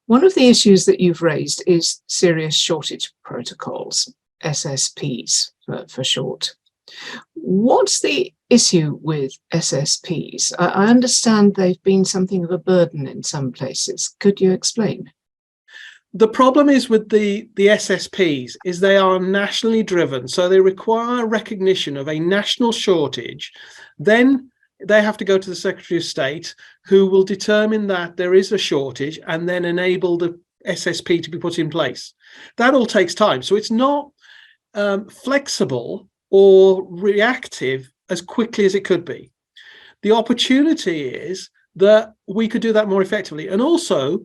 One of the issues that you've raised is serious shortage protocols, SSPs for short. What's the issue with SSPs? I understand they've been something of a burden in some places. Could you explain? The problem is with the SSPs is they are nationally driven, so they require recognition of a national shortage. Then they have to go to the Secretary of State, who will determine that there is a shortage and then enable the SSP to be put in place. That all takes time, so it's not flexible or reactive as quickly as it could be. The opportunity is that we could do that more effectively. And also,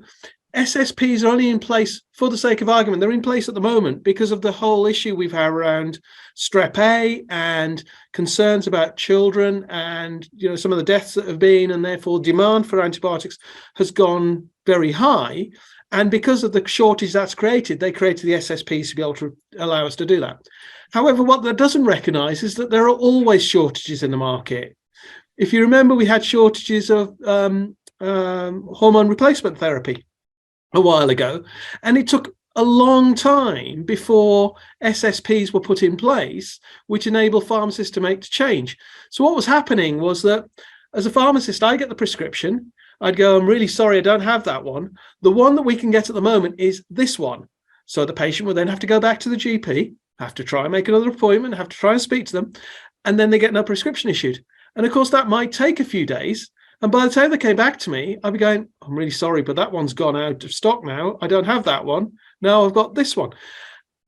SSPs are only in place for the sake of argument. They're in place at the moment because of the whole issue we've had around strep A and concerns about children and some of the deaths that have been, and therefore demand for antibiotics has gone very high. And because of the shortage that's created, they created the SSPs to be able to allow us to do that. However, what that doesn't recognise is that there are always shortages in the market. If you remember, we had shortages of hormone replacement therapy a while ago, and it took a long time before SSPs were put in place, which enabled pharmacists to make the change. So what was happening was that as a pharmacist, I get the prescription, I'd go, I'm really sorry, I don't have that one. The one that we can get at the moment is this one. So the patient will then have to go back to the GP, have to try and make another appointment, have to try and speak to them, and then they get no prescription issued. And of course, that might take a few days. And by the time they came back to me, I'd be going, I'm really sorry, but that one's gone out of stock now. I don't have that one. Now I've got this one.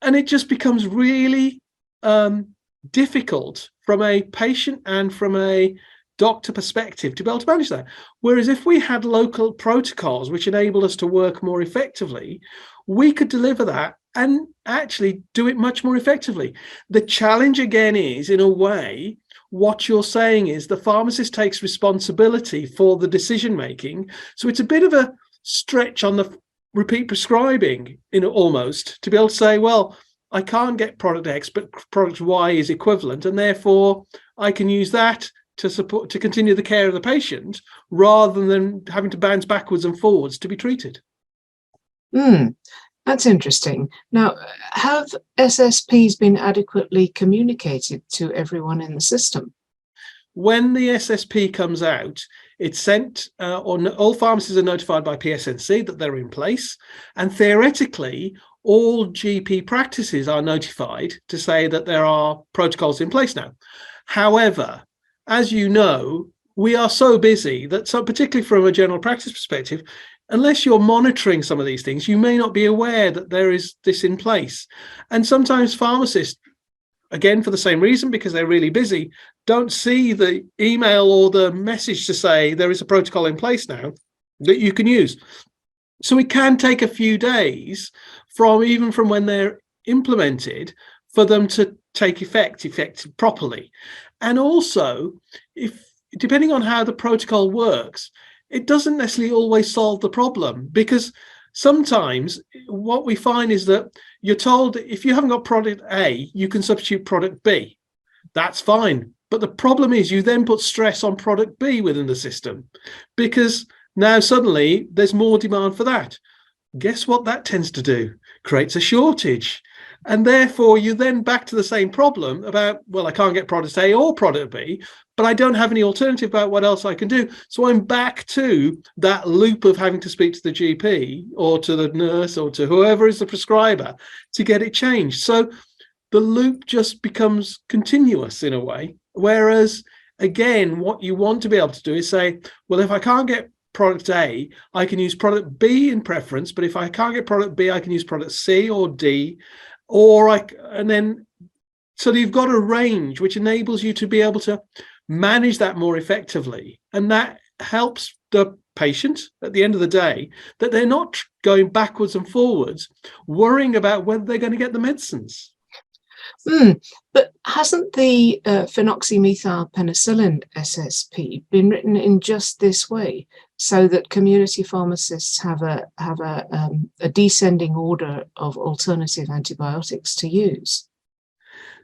And it just becomes really difficult from a patient and from a doctor perspective to be able to manage that. Whereas if we had local protocols which enable us to work more effectively, we could deliver that and actually do it much more effectively. The challenge again is, in a way, what you're saying is the pharmacist takes responsibility for the decision making. So it's a bit of a stretch on the repeat prescribing, almost to be able to say, well, I can't get product X, but product Y is equivalent, and therefore I can use that to continue the care of the patient rather than having to bounce backwards and forwards to be treated. That's interesting. Now, have SSPs been adequately communicated to everyone in the system? When the SSP comes out, it's sent, all pharmacies are notified by PSNC that they're in place, and theoretically, all GP practices are notified to say that there are protocols in place now. However, as you know, we are so busy that, particularly from a general practice perspective, unless you're monitoring some of these things, you may not be aware that there is this in place. And sometimes pharmacists, again, for the same reason, because they're really busy, don't see the email or the message to say there is a protocol in place now that you can use. So it can take a few days even from when they're implemented for them to take effect properly. And also, depending on how the protocol works, it doesn't necessarily always solve the problem, because sometimes what we find is that you're told that if you haven't got product A, you can substitute product B. That's fine. But the problem is you then put stress on product B within the system, because now suddenly there's more demand for that. Guess what that tends to do? Creates a shortage. And therefore, you're then back to the same problem about, well, I can't get product A or product B, but I don't have any alternative about what else I can do. So I'm back to that loop of having to speak to the GP or to the nurse or to whoever is the prescriber to get it changed. So the loop just becomes continuous in a way. Whereas, again, what you want to be able to do is say, well, if I can't get product A, I can use product B in preference, but if I can't get product B, I can use product C or D. So you've got a range which enables you to be able to manage that more effectively. And that helps the patient at the end of the day, that they're not going backwards and forwards, worrying about whether they're going to get the medicines. But hasn't the phenoxymethyl penicillin SSP been written in just this way, so that community pharmacists have a descending order of alternative antibiotics to use?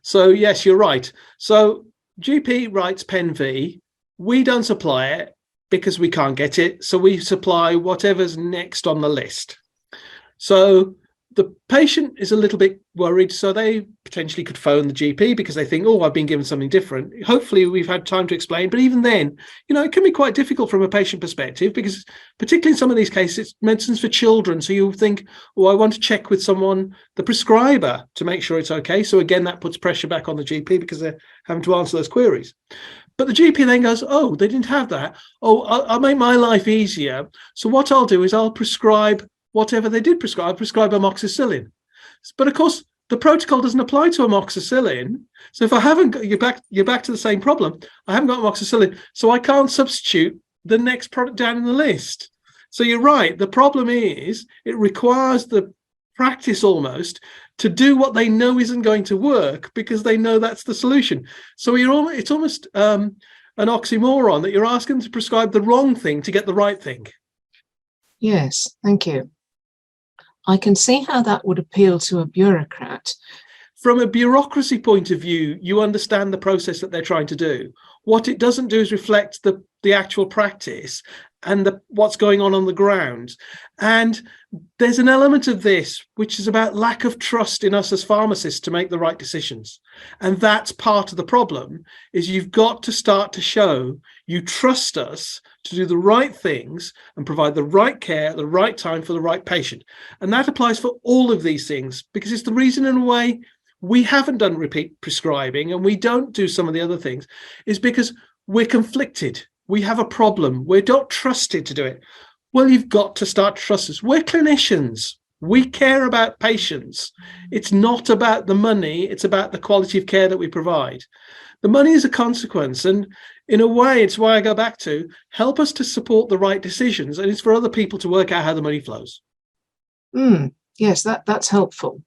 So yes, you're right. So GP writes Pen V. We don't supply it because we can't get it. So we supply whatever's next on the list. So the patient is a little bit worried, so they potentially could phone the GP because they think, oh, I've been given something different. Hopefully we've had time to explain, but even then, it can be quite difficult from a patient perspective, because particularly in some of these cases, it's medicines for children. So you think, oh, I want to check with someone, the prescriber, to make sure it's okay. So again, that puts pressure back on the GP because they're having to answer those queries. But the GP then goes, oh, they didn't have that. Oh, I'll make my life easier. So what I'll do is I'll prescribe whatever they did prescribe amoxicillin. But of course, the protocol doesn't apply to amoxicillin. So if I haven't got, you're back to the same problem. I haven't got amoxicillin, so I can't substitute the next product down in the list. So you're right. The problem is it requires the practice almost to do what they know isn't going to work, because they know that's the solution. So it's almost an oxymoron that you're asking them to prescribe the wrong thing to get the right thing. Yes, thank you. I can see how that would appeal to a bureaucrat. From a bureaucracy point of view, you understand the process that they're trying to do. What it doesn't do is reflect the actual practice and what's going on the ground. And there's an element of this which is about lack of trust in us as pharmacists to make the right decisions. And that's part of the problem, is you've got to start to show you trust us to do the right things and provide the right care at the right time for the right patient. And that applies for all of these things, because it's the reason, in a way, we haven't done repeat prescribing and we don't do some of the other things, is because we're conflicted. We have a problem. We're not trusted to do it. Well, you've got to start to trust us. We're clinicians. We care about patients. It's not about the money. It's about the quality of care that we provide. The money is a consequence. And in a way, it's why I go back to help us to support the right decisions. And it's for other people to work out how the money flows. Yes, that's helpful.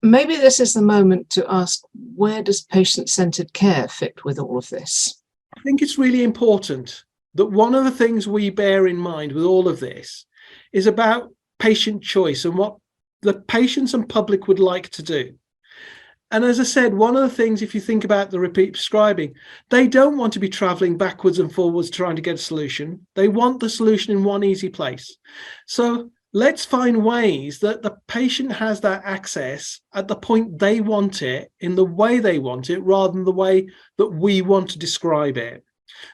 Maybe this is the moment to ask, where does patient-centered care fit with all of this? I think it's really important that one of the things we bear in mind with all of this is about patient choice and what the patients and public would like to do. And as I said, one of the things, if you think about the repeat prescribing, they don't want to be traveling backwards and forwards trying to get a solution. They want the solution in one easy place. So let's find ways that the patient has that access at the point they want it, in the way they want it, rather than the way that we want to describe it.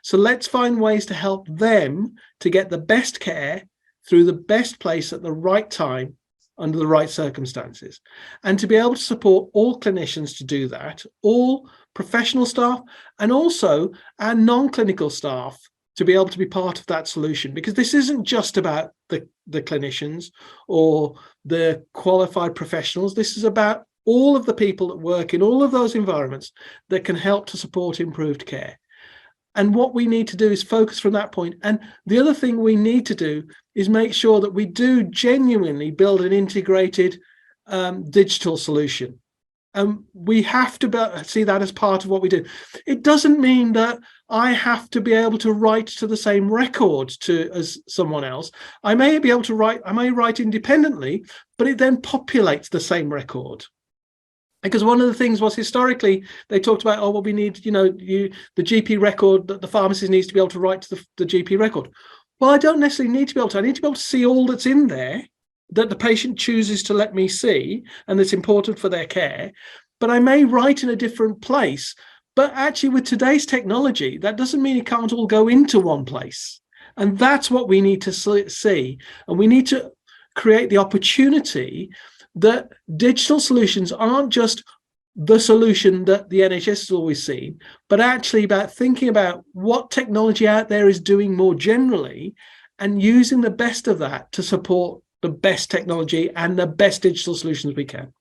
So let's find ways to help them to get the best care through the best place at the right time under the right circumstances, and to be able to support all clinicians to do that, all professional staff, and also our non-clinical staff to be able to be part of that solution. Because this isn't just about the clinicians or the qualified professionals. This is about all of the people that work in all of those environments that can help to support improved care. And what we need to do is focus from that point. And the other thing we need to do is make sure that we do genuinely build an integrated digital solution. We have to see that as part of what we do. It doesn't mean that I have to be able to write to the same record as someone else. I may write independently, but it then populates the same record. Because one of the things was, historically, they talked about, oh, well, we need, the GP record, that the pharmacist needs to be able to write to the GP record. Well, I don't necessarily need to be able to. I need to be able to see all that's in there that the patient chooses to let me see, and that's important for their care. But I may write in a different place. But actually, with today's technology, that doesn't mean it can't all go into one place. And that's what we need to see. And we need to create the opportunity that digital solutions aren't just the solution that the NHS has always seen, but actually about thinking about what technology out there is doing more generally, and using the best of that to support the best technology and the best digital solutions we can.